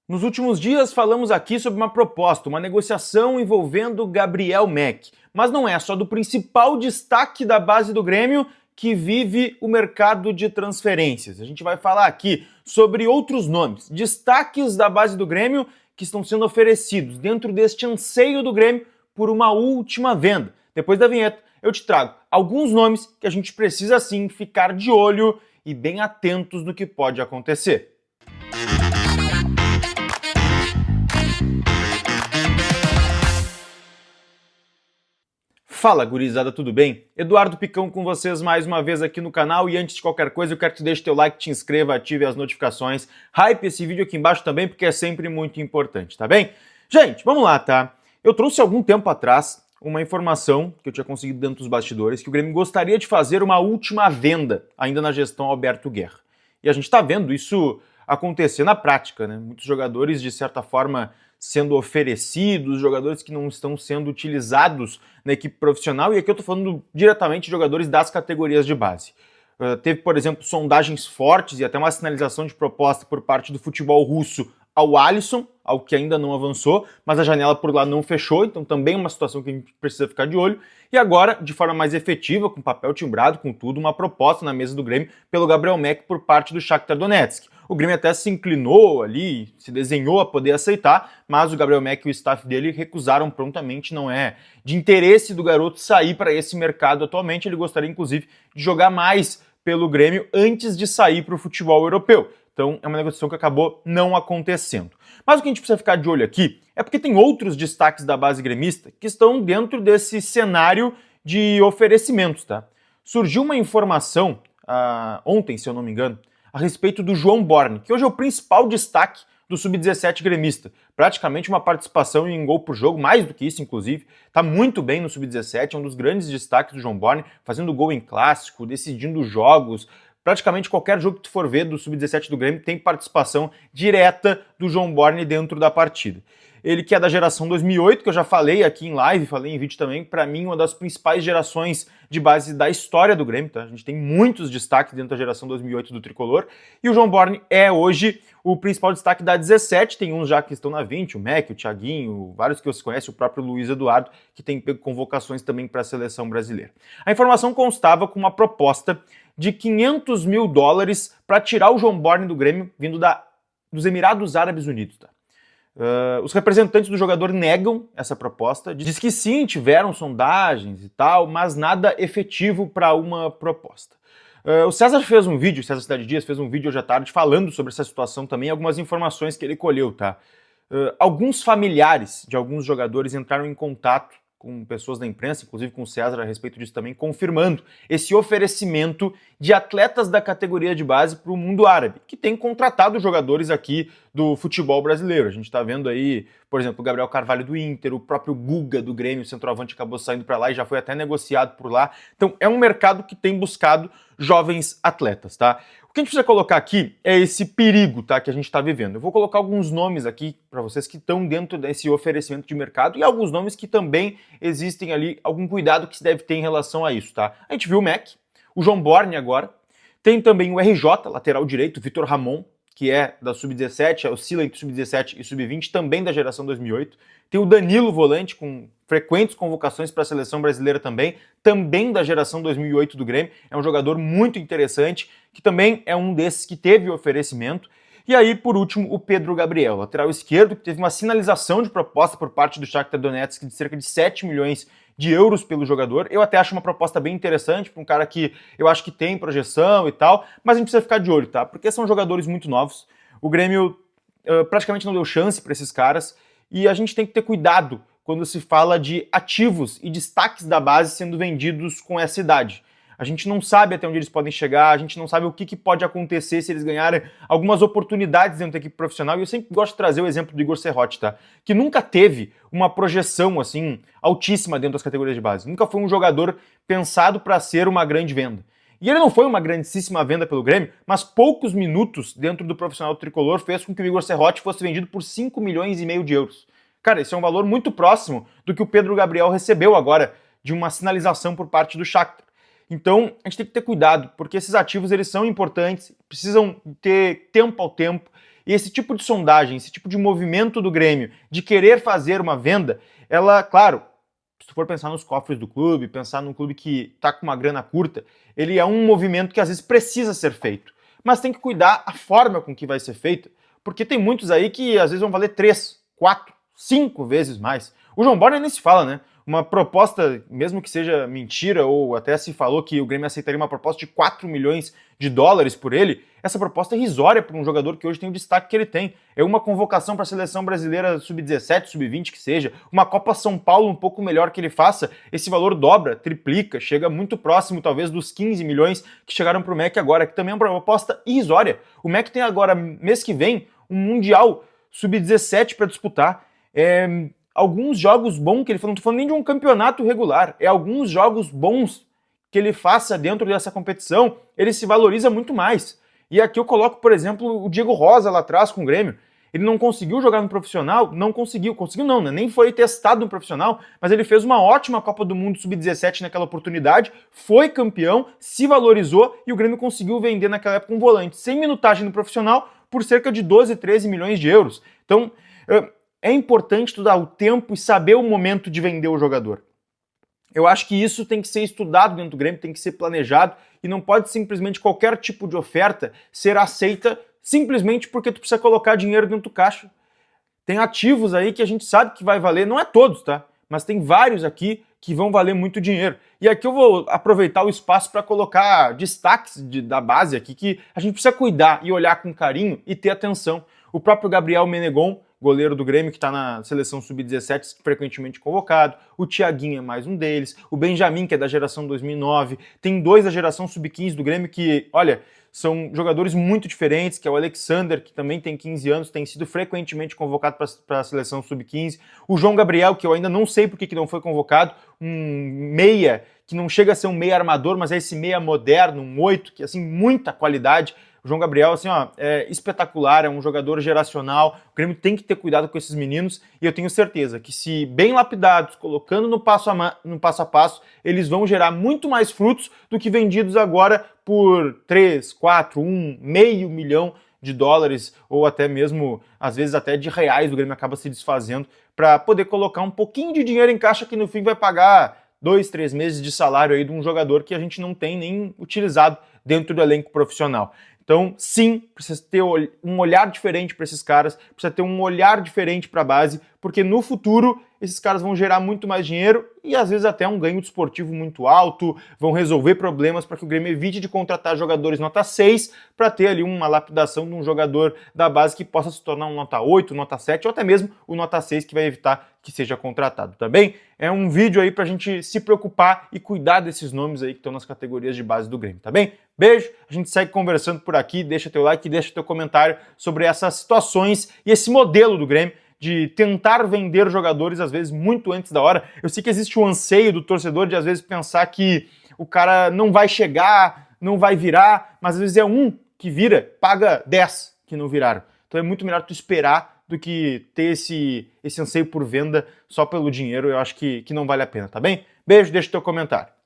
Nos últimos dias falamos aqui sobre uma proposta, uma negociação envolvendo Gabriel Mack. Mas não é só do principal destaque da base do Grêmio que vive o mercado de transferências. A gente vai falar aqui sobre outros nomes, destaques da base do Grêmio que estão sendo oferecidos dentro deste anseio do Grêmio por uma última venda. Depois da vinheta, eu te trago alguns nomes que a gente precisa sim ficar de olho e bem atentos no que pode acontecer. Fala, gurizada, tudo bem? Eduardo Picão com vocês mais uma vez aqui no canal, e antes de qualquer coisa eu quero que tu deixe teu like, te inscreva, ative as notificações, hype esse vídeo aqui embaixo também porque é sempre muito importante, tá bem? Gente, vamos lá, tá? Eu trouxe algum tempo atrás uma informação que eu tinha conseguido dentro dos bastidores, que o Grêmio gostaria de fazer uma última venda ainda na gestão Alberto Guerra. E a gente tá vendo isso acontecer na prática, né? Muitos jogadores, de certa forma, sendo oferecidos, jogadores que não estão sendo utilizados na equipe profissional, e aqui eu estou falando diretamente de jogadores das categorias de base. Teve, por exemplo, sondagens fortes e até uma sinalização de proposta por parte do futebol russo ao Alisson, algo que ainda não avançou, mas a janela por lá não fechou, então também é uma situação que a gente precisa ficar de olho. E agora, de forma mais efetiva, com papel timbrado, com tudo, uma proposta na mesa do Grêmio pelo Gabriel Mack por parte do Shakhtar Donetsk. O Grêmio até se inclinou ali, se desenhou a poder aceitar, mas o Gabriel Mack e o staff dele recusaram prontamente. Não é de interesse do garoto sair para esse mercado atualmente. Ele gostaria, inclusive, de jogar mais pelo Grêmio antes de sair para o futebol europeu. Então é uma negociação que acabou não acontecendo. Mas o que a gente precisa ficar de olho aqui é porque tem outros destaques da base gremista que estão dentro desse cenário de oferecimentos, tá? Surgiu uma informação ontem, se eu não me engano, a respeito do João Borne, que hoje é o principal destaque do Sub-17 gremista. Praticamente uma participação em gol por jogo, mais do que isso, inclusive. Está muito bem no Sub-17, é um dos grandes destaques do João Borne, fazendo gol em clássico, decidindo jogos. Praticamente qualquer jogo que tu for ver do Sub-17 do Grêmio tem participação direta do João Borne dentro da partida. Ele que é da geração 2008, que eu já falei aqui em live, falei em vídeo também, para mim uma das principais gerações de base da história do Grêmio, tá? A gente tem muitos destaques dentro da geração 2008 do Tricolor, e o João Borne é hoje o principal destaque da 17, tem uns já que estão na 20, o Mack, o Thiaguinho, vários que você conhece, o próprio Luiz Eduardo, que tem pego convocações também para a seleção brasileira. A informação constava com uma proposta de $500 mil para tirar o João Borne do Grêmio, vindo dos Emirados Árabes Unidos, tá? Os representantes do jogador negam essa proposta, diz que sim, tiveram sondagens e tal, mas nada efetivo para uma proposta. O César fez um vídeo, César Cidade Dias fez um vídeo hoje à tarde falando sobre essa situação também, algumas informações que ele colheu, tá? Alguns familiares de alguns jogadores entraram em contato com pessoas da imprensa, inclusive com o César a respeito disso também, confirmando esse oferecimento de atletas da categoria de base para o mundo árabe, que tem contratado jogadores aqui do futebol brasileiro. A gente está vendo aí, por exemplo, o Gabriel Carvalho do Inter, o próprio Guga do Grêmio, o centroavante, acabou saindo para lá e já foi até negociado por lá. Então é um mercado que tem buscado jovens atletas, tá? O que a gente precisa colocar aqui é esse perigo, tá, que a gente está vivendo. Eu vou colocar alguns nomes aqui para vocês que estão dentro desse oferecimento de mercado e alguns nomes que também existem ali, algum cuidado que se deve ter em relação a isso, tá? A gente viu o Mack, o João Borne agora, tem também o RJ, lateral direito, Vitor Ramon, que é da Sub-17, oscila entre Sub-17 e Sub-20, também da geração 2008. Tem o Danilo, volante, com frequentes convocações para a seleção brasileira também da geração 2008 do Grêmio. É um jogador muito interessante, que também é um desses que teve o oferecimento. E aí, por último, o Pedro Gabriel, lateral esquerdo, que teve uma sinalização de proposta por parte do Shakhtar Donetsk de cerca de 7 milhões de euros pelo jogador. Eu até acho uma proposta bem interessante para um cara que eu acho que tem projeção e tal, mas a gente precisa ficar de olho, tá? Porque são jogadores muito novos. O Grêmio praticamente não deu chance para esses caras e a gente tem que ter cuidado quando se fala de ativos e destaques da base sendo vendidos com essa idade. A gente não sabe até onde eles podem chegar, a gente não sabe o que pode acontecer se eles ganharem algumas oportunidades dentro da equipe profissional. E eu sempre gosto de trazer o exemplo do Igor Serrote, tá? Que nunca teve uma projeção assim altíssima dentro das categorias de base. Nunca foi um jogador pensado para ser uma grande venda. E ele não foi uma grandíssima venda pelo Grêmio, mas poucos minutos dentro do profissional tricolor fez com que o Igor Serrote fosse vendido por 5 milhões e meio de euros. Cara, esse é um valor muito próximo do que o Pedro Gabriel recebeu agora de uma sinalização por parte do Shakhtar. Então, a gente tem que ter cuidado, porque esses ativos eles são importantes, precisam ter tempo ao tempo, E esse tipo de sondagem, esse tipo de movimento do Grêmio de querer fazer uma venda, ela, claro, se tu for pensar nos cofres do clube, pensar num clube que está com uma grana curta, ele é um movimento que às vezes precisa ser feito. Mas tem que cuidar a forma com que vai ser feito, porque tem muitos aí que às vezes vão valer 3, 4, 5 vezes mais. O João Borner nem se fala, né? Uma proposta, mesmo que seja mentira, ou até se falou que o Grêmio aceitaria uma proposta de 4 milhões de dólares por ele, essa proposta é irrisória para um jogador que hoje tem o destaque que ele tem. É uma convocação para a seleção brasileira sub-17, sub-20 que seja, uma Copa São Paulo um pouco melhor que ele faça, esse valor dobra, triplica, chega muito próximo talvez dos 15 milhões que chegaram para o MEC agora, que também é uma proposta irrisória. O MEC tem agora, mês que vem, um Mundial sub-17 para disputar. Alguns jogos bons que ele falou, não estou falando nem de um campeonato regular, é alguns jogos bons que ele faça dentro dessa competição, ele se valoriza muito mais. E aqui eu coloco, por exemplo, o Diego Rosa lá atrás com o Grêmio. Ele não conseguiu jogar no profissional, conseguiu não, né? Nem foi testado no profissional, mas ele fez uma ótima Copa do Mundo Sub-17 naquela oportunidade, foi campeão, se valorizou e o Grêmio conseguiu vender naquela época um volante sem minutagem no profissional por cerca de 12, 13 milhões de euros. Então, é importante tu dar o tempo e saber o momento de vender o jogador. Eu acho que isso tem que ser estudado dentro do Grêmio, tem que ser planejado e não pode simplesmente qualquer tipo de oferta ser aceita simplesmente porque tu precisa colocar dinheiro dentro do caixa. Tem ativos aí que a gente sabe que vai valer, não é todos, tá? Mas tem vários aqui que vão valer muito dinheiro. E aqui eu vou aproveitar o espaço para colocar destaques da base aqui que a gente precisa cuidar e olhar com carinho e ter atenção. O próprio Gabriel Menegon, goleiro do Grêmio, que está na seleção sub-17, frequentemente convocado. O Thiaguinho é mais um deles. O Benjamin, que é da geração 2009. Tem 2 da geração sub-15 do Grêmio que, olha, são jogadores muito diferentes, que é o Alexander, que também tem 15 anos, tem sido frequentemente convocado para a seleção sub-15. O João Gabriel, que eu ainda não sei por que não foi convocado, um meia, que não chega a ser um meia armador, mas é esse meia moderno, um 8, que, assim, muita qualidade. O João Gabriel, assim, ó, é espetacular, é um jogador geracional. O Grêmio tem que ter cuidado com esses meninos e eu tenho certeza que, se bem lapidados, colocando no passo a passo, eles vão gerar muito mais frutos do que vendidos agora por 3, 4, 1, meio milhão de dólares ou até mesmo, às vezes, até de reais. O Grêmio acaba se desfazendo para poder colocar um pouquinho de dinheiro em caixa que no fim vai pagar 2, 3 meses de salário aí de um jogador que a gente não tem nem utilizado dentro do elenco profissional. Então, sim, precisa ter um olhar diferente para esses caras, precisa ter um olhar diferente para a base, porque no futuro esses caras vão gerar muito mais dinheiro e às vezes até um ganho desportivo muito alto, vão resolver problemas para que o Grêmio evite de contratar jogadores nota 6 para ter ali uma lapidação de um jogador da base que possa se tornar um nota 8, nota 7 ou até mesmo o nota 6 que vai evitar que seja contratado, tá bem? É um vídeo aí pra gente se preocupar e cuidar desses nomes aí que estão nas categorias de base do Grêmio, tá bem? Beijo, a gente segue conversando por aqui, deixa teu like e deixa teu comentário sobre essas situações e esse modelo do Grêmio de tentar vender jogadores às vezes muito antes da hora. Eu sei que existe um anseio do torcedor de às vezes pensar que o cara não vai chegar, não vai virar, mas às vezes é um que vira, paga 10 que não viraram. Então é muito melhor tu esperar do que ter esse anseio por venda só pelo dinheiro. Eu acho que não vale a pena, tá bem? Beijo, deixa teu comentário.